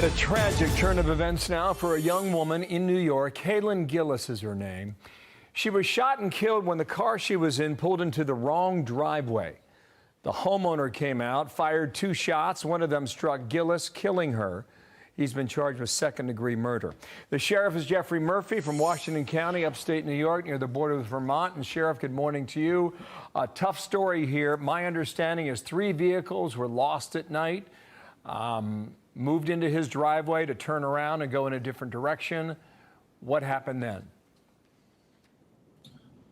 At a tragic turn of events now for a young woman in New York. Kaylin Gillis is her name. She was shot and killed when the car she was in pulled into the wrong driveway. The homeowner came out, fired 2 shots. One of them struck Gillis, killing her. He's been charged with second-degree murder. The sheriff is Jeffrey Murphy from Washington County, upstate New York, near the border with Vermont. And Sheriff, good morning to you. A tough story here. My understanding is 3 vehicles were lost at night. Moved into his driveway to turn around and go in a different direction. What happened then?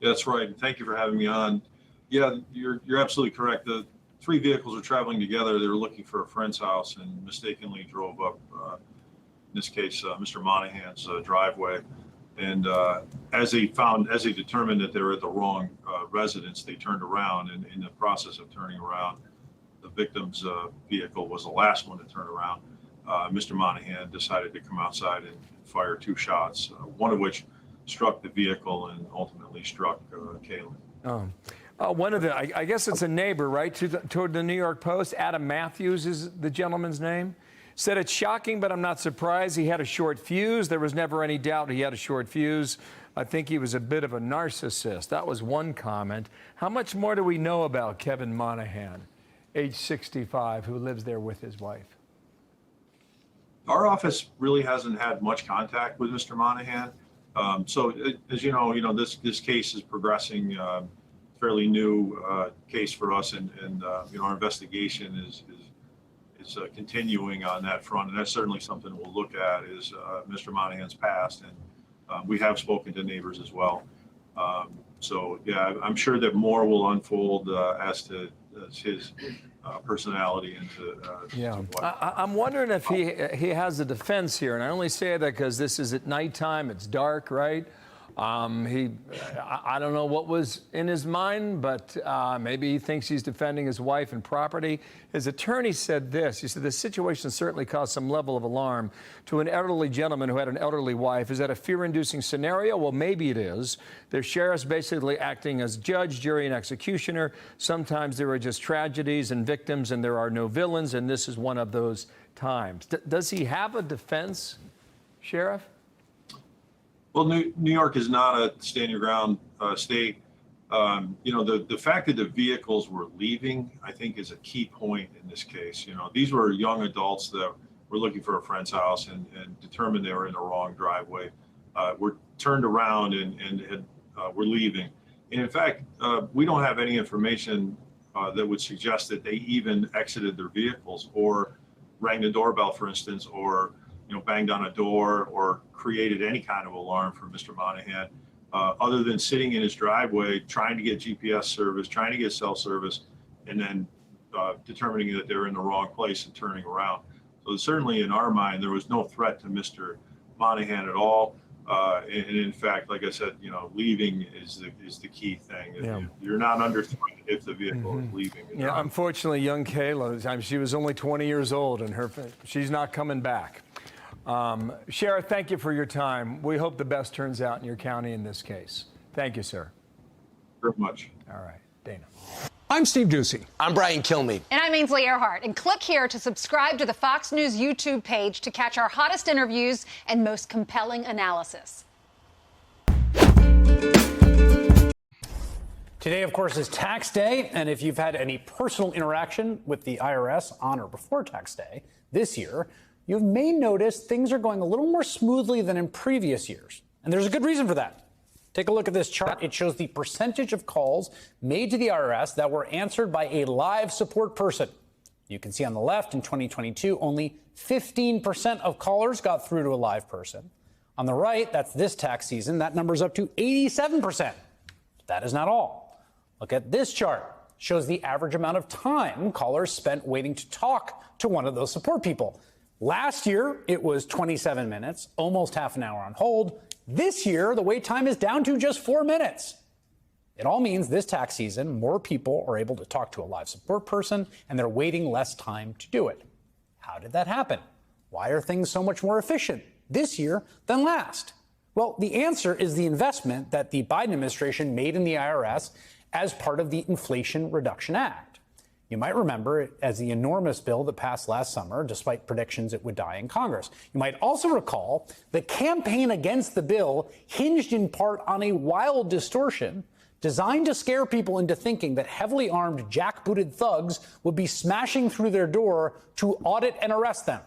Yeah, that's right. Thank you for having me on. Yeah, you're absolutely correct. The 3 vehicles were traveling together. They were looking for a friend's house and mistakenly drove up, in this case, Mr. Monahan's driveway. And as they determined that they were at the wrong residence, they turned around. And in the process of turning around, the victim's vehicle was the last one to turn around. Mr. Monahan decided to come outside and fire 2 shots, one of which struck the vehicle and ultimately struck Kaylin. One of the, I guess it's a neighbor, right, toward the New York Post. Adam Matthews is the gentleman's name. Said it's shocking, but I'm not surprised. He had a short fuse. There was never any doubt he had a short fuse. I think he was a bit of a narcissist. That was one comment. How much more do we know about Kevin Monahan, age 65, who lives there with his wife? Our office really hasn't had much contact with Mr. Monahan. So as you know, this case is progressing, fairly new case for us, and our investigation is continuing on that front, and that's certainly something we'll look at is Mr. Monahan's past, and we have spoken to neighbors as well. So yeah, I'm sure that more will unfold as to his personality and I'm wondering if he has a defense here, and I only say that because this is at nighttime. It's dark, right? I don't know what was in his mind, but maybe he thinks he's defending his wife and property. His attorney said this. He said the situation certainly caused some level of alarm to an elderly gentleman who had an elderly wife. Is that a fear-inducing scenario? Well, maybe it is. The sheriff's basically acting as judge, jury, and executioner. Sometimes there are just tragedies and victims, and there are no villains, and this is one of those times. Does he have a defense, Sheriff? Well, New York is not a stand your ground state. The fact that the vehicles were leaving, I think, is a key point in this case. These were young adults that were looking for a friend's house and determined they were in the wrong driveway. Were turned around and were leaving. And in fact, we don't have any information that would suggest that they even exited their vehicles or rang the doorbell, for instance, or banged on a door or created any kind of alarm for Mr. Monahan, other than sitting in his driveway, trying to get GPS service, trying to get cell service, and then determining that they're in the wrong place and turning around. So certainly in our mind, there was no threat to Mr. Monahan at all. And in fact, like I said, leaving is the key thing. Yeah. You're not under threat if the vehicle is leaving. Yeah, unfortunately, young Kayla, she was only 20 years old, and she's not coming back. Sheriff, thank you for your time. We hope the best turns out in your county in this case. Thank you, sir. Very much. All right, Dana. I'm Steve Ducey. I'm Brian Kilmeade. And I'm Ainsley Earhart. And click here to subscribe to the Fox News YouTube page to catch our hottest interviews and most compelling analysis. Today, of course, is tax day. And if you've had any personal interaction with the IRS on or before tax day this year, you may notice things are going a little more smoothly than in previous years. And there's a good reason for that. Take a look at this chart. It shows the percentage of calls made to the IRS that were answered by a live support person. You can see on the left in 2022, only 15% of callers got through to a live person. On the right, that's this tax season, that number's up to 87%. That is not all. Look at this chart. It shows the average amount of time callers spent waiting to talk to one of those support people. Last year, it was 27 minutes, almost half an hour on hold. This year, the wait time is down to just 4 minutes. It all means this tax season, more people are able to talk to a live support person, and they're waiting less time to do it. How did that happen? Why are things so much more efficient this year than last? Well, the answer is the investment that the Biden administration made in the IRS as part of the Inflation Reduction Act. You might remember it as the enormous bill that passed last summer, despite predictions it would die in Congress. You might also recall the campaign against the bill hinged in part on a wild distortion designed to scare people into thinking that heavily armed, jackbooted thugs would be smashing through their door to audit and arrest them.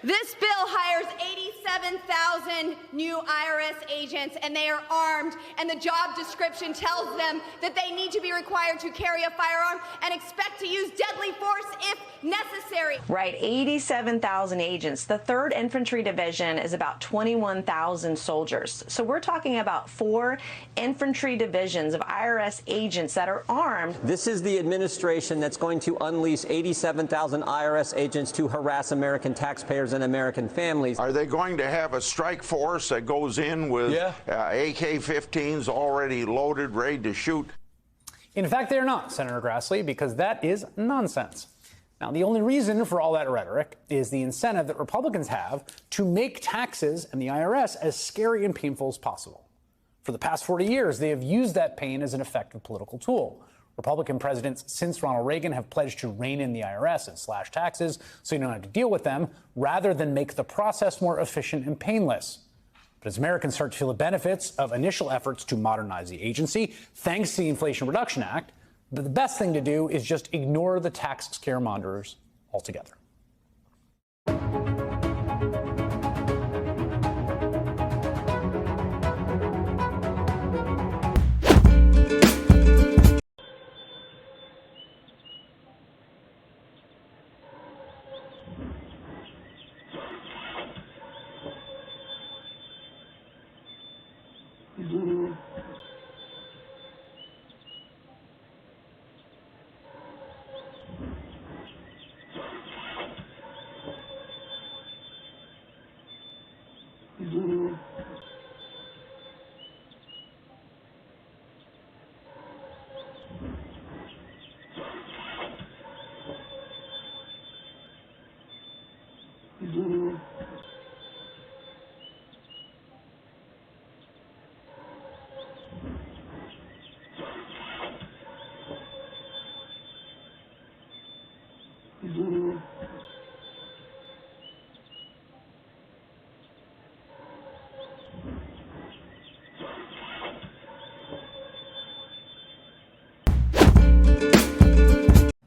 This bill hires 87,000 new IRS agents, and they are armed, and the job description tells them that they need to be required to carry a firearm and expect to use deadly force if necessary. Right, 87,000 agents. The 3rd Infantry Division is about 21,000 soldiers. So we're talking about 4 infantry divisions of IRS agents that are armed. This is the administration that's going to unleash 87,000 IRS agents to harass American taxpayers and American families. Are they going to have a strike force that goes in with AK-15s already loaded, ready to shoot? In fact, they're not, Senator Grassley, because that is nonsense. Now, the only reason for all that rhetoric is the incentive that Republicans have to make taxes and the IRS as scary and painful as possible. For the past 40 years, they have used that pain as an effective political tool. Republican presidents since Ronald Reagan have pledged to rein in the IRS and slash taxes so you don't have to deal with them, rather than make the process more efficient and painless. But as Americans start to feel the benefits of initial efforts to modernize the agency, thanks to the Inflation Reduction Act, the best thing to do is just ignore the tax scaremongers altogether.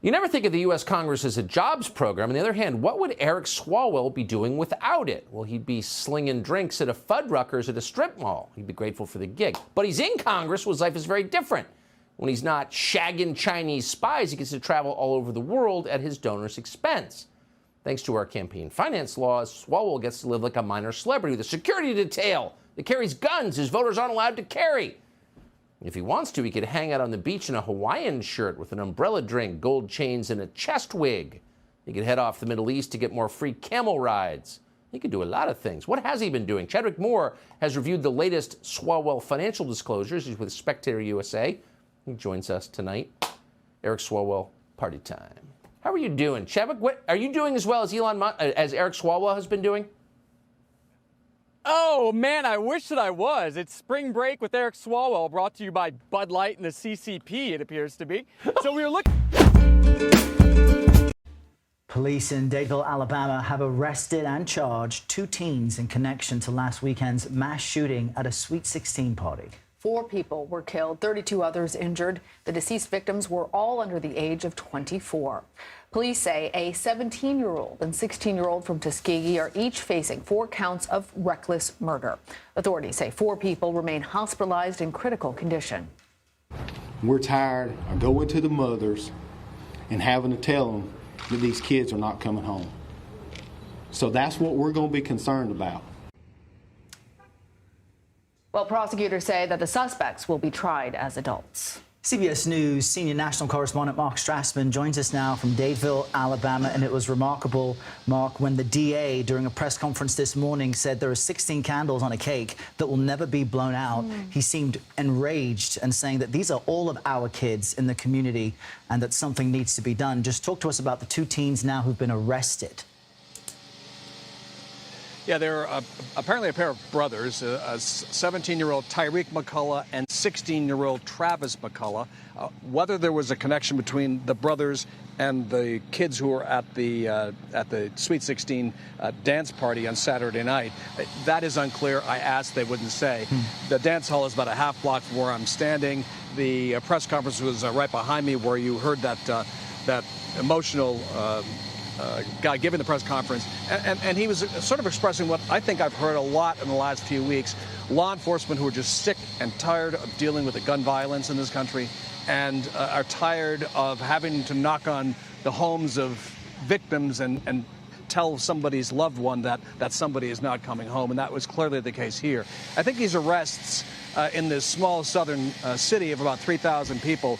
You never think of the U.S. Congress as a jobs program. On the other hand, what would Eric Swalwell be doing without it? Well, he'd be slinging drinks at a Fuddruckers at a strip mall. He'd be grateful for the gig. But he's in Congress, where his life is very different. When he's not shagging Chinese spies, he gets to travel all over the world at his donors' expense. Thanks to our campaign finance laws, Swalwell gets to live like a minor celebrity with a security detail that carries guns his voters aren't allowed to carry. If he wants to, he could hang out on the beach in a Hawaiian shirt with an umbrella drink, gold chains, and a chest wig. He could head off to the Middle East to get more free camel rides. He could do a lot of things. What has he been doing? Chadwick Moore has reviewed the latest Swalwell financial disclosures. He's with Spectator USA. He joins us tonight. Eric Swalwell, party time. How are you doing? Chadwick, what are you doing as well as as Eric Swalwell has been doing? Oh, man, I wish that I was. It's Spring Break with Eric Swalwell, brought to you by Bud Light and the CCP, it appears to be. So we were looking... Police in Dadeville, Alabama have arrested and charged 2 teens in connection to last weekend's mass shooting at a Sweet 16 party. 4 people were killed, 32 others injured. The deceased victims were all under the age of 24. Police say a 17-year-old and 16-year-old from Tuskegee are each facing 4 counts of reckless murder. Authorities say 4 people remain hospitalized in critical condition. We're tired of going to the mothers and having to tell them that these kids are not coming home. So that's what we're going to be concerned about. Well, prosecutors say that the suspects will be tried as adults. CBS News senior national correspondent Mark Strassman joins us now from Dadeville, Alabama. And it was remarkable, Mark, when the DA, during a press conference this morning, said there are 16 candles on a cake that will never be blown out. He seemed enraged and saying that these are all of our kids in the community and that something needs to be done. Just talk to us about the 2 teens now who've been arrested. Yeah, they're apparently a pair of brothers, a 17-year-old Tyreek McCullough and 16-year-old Travis McCullough. Whether there was a connection between the brothers and the kids who were at the Sweet 16 dance party on Saturday night, that is unclear. I asked, they wouldn't say. The dance hall is about a half block from where I'm standing. The press conference was right behind me, where you heard that emotional guy giving the press conference, and he was sort of expressing what I think I've heard a lot in the last few weeks. Law enforcement who are just sick and tired of dealing with the gun violence in this country, and are tired of having to knock on the homes of victims and tell somebody's loved one that somebody is not coming home, and that was clearly the case here. I think these arrests in this small southern city of about 3,000 people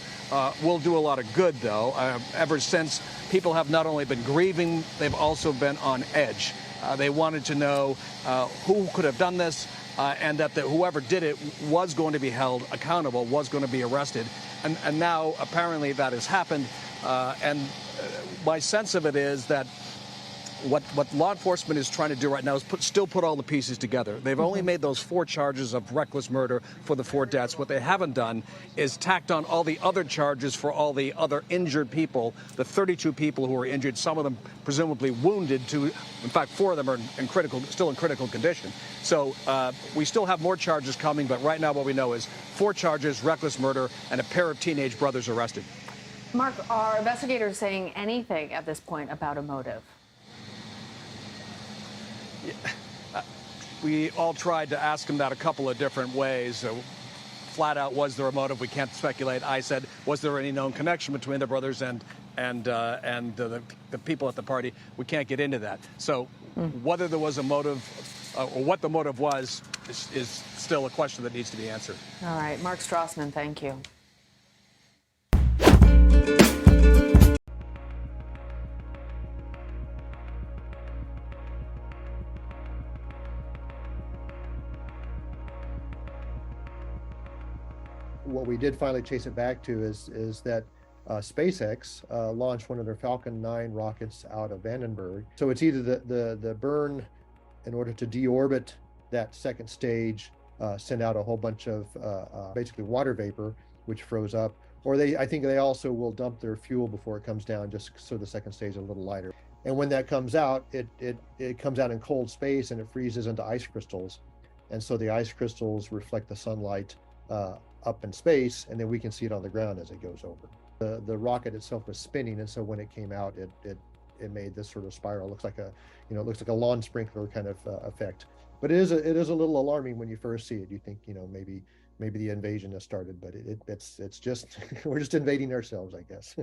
will do a lot of good, though. Ever since, people have not only been grieving, they've also been on edge. They wanted to know who could have done this, and that whoever did it was going to be held accountable, was going to be arrested. And now, apparently, that has happened. And my sense of it is that what law enforcement is trying to do right now is still put all the pieces together. They've only made those 4 charges of reckless murder for the 4 deaths. What they haven't done is tacked on all the other charges for all the other injured people, the 32 people who were injured, some of them presumably wounded. In fact, 4 of them are still in critical condition. So we still have more charges coming, but right now what we know is 4 charges, reckless murder, and a pair of teenage brothers arrested. Mark, are investigators saying anything at this point about a motive? We all tried to ask him that a couple of different ways. Flat out, was there a motive? We can't speculate. I said, was there any known connection between the brothers and the people at the party? We can't get into that. So whether there was a motive or what the motive was is still a question that needs to be answered. All right, Mark Strassman, thank you. What we did finally chase it back to is that SpaceX launched one of their Falcon 9 rockets out of Vandenberg. So it's either the burn in order to deorbit that second stage, send out a whole bunch of basically water vapor, which froze up, or I think they also will dump their fuel before it comes down, just so the second stage is a little lighter. And when that comes out, it comes out in cold space and it freezes into ice crystals. And so the ice crystals reflect the sunlight up in space, and then we can see it on the ground as it goes over. The rocket itself was spinning, and so when it came out, it made this sort of spiral. It looks like a lawn sprinkler kind of effect. But it is a little alarming when you first see it. You think maybe the invasion has started, but it's just we're just invading ourselves, I guess.